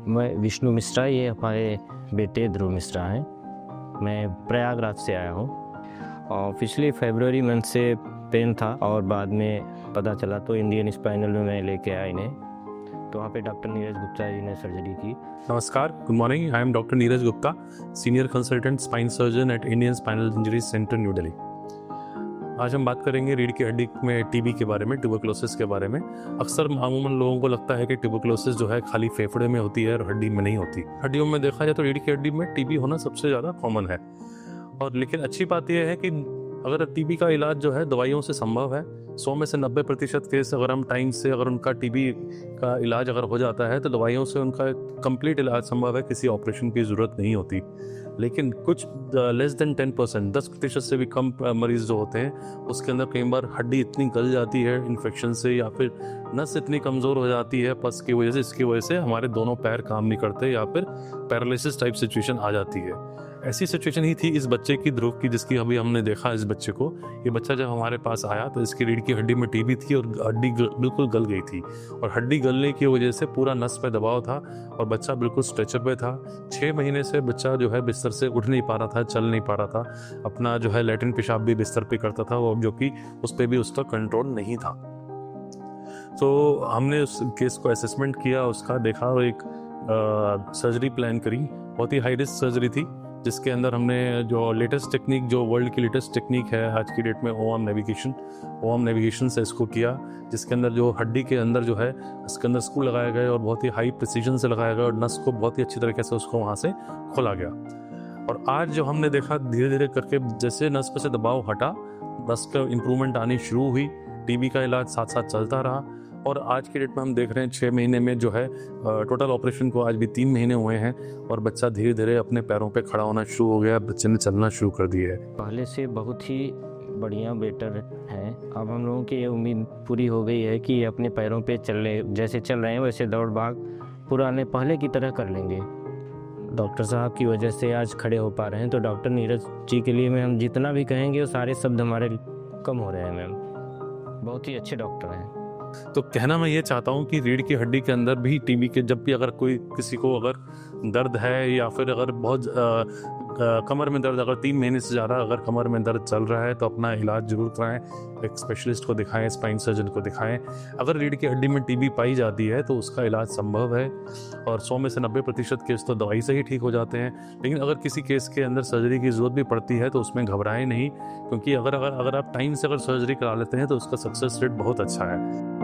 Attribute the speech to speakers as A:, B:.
A: मैं विष्णु मिश्रा, ये हमारे बेटे ध्रुव मिश्रा हैं। मैं प्रयागराज से आया हूँ और पिछले फरवरी मंथ से पेन था और बाद में पता चला तो इंडियन स्पाइनल में मैं लेके आया इन्हें। तो वहाँ पे डॉक्टर नीरज गुप्ता जी ने सर्जरी की।
B: नमस्कार, good morning. I am doctor Neeraj Gupta, senior consultant spine surgeon at Indian spinal injury centre, new Delhi. आज हम बात करेंगे रीढ़ की हड्डी में टीबी के बारे में, ट्यूबरकुलोसिस के बारे में। अक्सर अमूमन लोगों को लगता है कि ट्यूबरकुलोसिस जो है खाली फेफड़े में होती है और हड्डी में नहीं होती। हड्डियों में देखा जाए तो रीढ़ की हड्डी में टीबी होना सबसे ज़्यादा कॉमन है। और लेकिन अच्छी बात यह है कि अगर टीबी का इलाज जो है दवाइयों से संभव है। 100 में से 90% केस अगर हम टाइम से अगर उनका टीबी का इलाज अगर हो जाता है तो दवाइयों से उनका कंप्लीट इलाज संभव है, किसी ऑपरेशन की ज़रूरत नहीं होती। लेकिन कुछ लेस देन 10%, 10% से भी कम मरीज़ जो होते हैं उसके अंदर कई बार हड्डी इतनी गल जाती है इन्फेक्शन से, या फिर नस इतनी कमज़ोर हो जाती है पस की वजह से, इसकी वजह से हमारे दोनों पैर काम नहीं करते या फिर पैरालिसिस टाइप सिचुएशन आ जाती है। ऐसी सिचुएशन ही थी इस बच्चे की, ध्रुव की, जिसकी अभी हमने देखा इस बच्चे को। ये बच्चा जब हमारे पास आया तो इसकी रीढ़ की हड्डी में टीबी थी और हड्डी बिल्कुल गल गई थी, और हड्डी गलने की वजह से पूरा नस पे दबाव था और बच्चा बिल्कुल स्ट्रेचर पे था। 6 महीने से बच्चा जो है बिस्तर से उठ नहीं पा रहा था, चल नहीं पा रहा था, अपना जो है लैट्रिन पेशाब भी बिस्तर पे करता था, और जो कि उस पर भी उसका कंट्रोल नहीं था। तो हमने उस केस को असेसमेंट किया, उसका देखा और एक सर्जरी प्लान करी। बहुत ही हाई रिस्क सर्जरी थी, जिसके अंदर हमने जो लेटेस्ट टेक्निक, जो वर्ल्ड की लेटेस्ट टेक्निक है आज की डेट में, ओआर्म नेविगेशन से इसको किया, जिसके अंदर जो हड्डी के अंदर जो है इसके अंदर स्क्रू लगाए गए और बहुत ही हाई प्रिसीजन से लगाया गया और नस को बहुत ही अच्छी तरीके से उसको वहाँ से खोला गया। और आज जो हमने देखा धीरे धीरे करके जैसे नस पे से दबाव हटा, नस का इम्प्रूवमेंट आनी शुरू हुई, टीबी का इलाज साथ साथ चलता रहा, और आज की डेट में हम देख रहे हैं 6 महीने में जो है टोटल ऑपरेशन को आज भी 3 महीने हुए हैं और बच्चा धीरे धीरे अपने पैरों पे खड़ा होना शुरू हो गया, बच्चे ने चलना शुरू कर दिया है।
A: पहले से बहुत ही बढ़िया बेटर है। अब हम लोगों की ये उम्मीद पूरी हो गई है कि ये अपने पैरों पे जैसे चल रहे हैं वैसे दौड़ भाग पुराने पहले की तरह कर लेंगे। डॉक्टर साहब की वजह से आज खड़े हो पा रहे हैं, तो डॉक्टर नीरज जी के लिए हम जितना भी कहेंगे वो सारे शब्द हमारे कम हो रहे हैं। मैम बहुत ही अच्छे डॉक्टर हैं।
B: तो कहना मैं ये चाहता हूँ कि रीढ़ की हड्डी के अंदर भी टीबी के जब भी अगर कोई किसी को अगर दर्द है या फिर अगर बहुत कमर में दर्द, अगर 3 महीने से ज़्यादा अगर कमर में दर्द चल रहा है तो अपना इलाज जरूर कराएं, एक स्पेशलिस्ट को दिखाएं, स्पाइन सर्जन को दिखाएं। अगर रीढ़ की हड्डी में टीबी पाई जाती है तो उसका इलाज संभव है और 100 में से 90% केस तो दवाई से ही ठीक हो जाते हैं। लेकिन अगर किसी केस के अंदर सर्जरी की ज़रूरत भी पड़ती है तो उसमें घबराएं नहीं, क्योंकि अगर आप टाइम से अगर सर्जरी करा लेते हैं तो उसका सक्सेस रेट बहुत अच्छा है।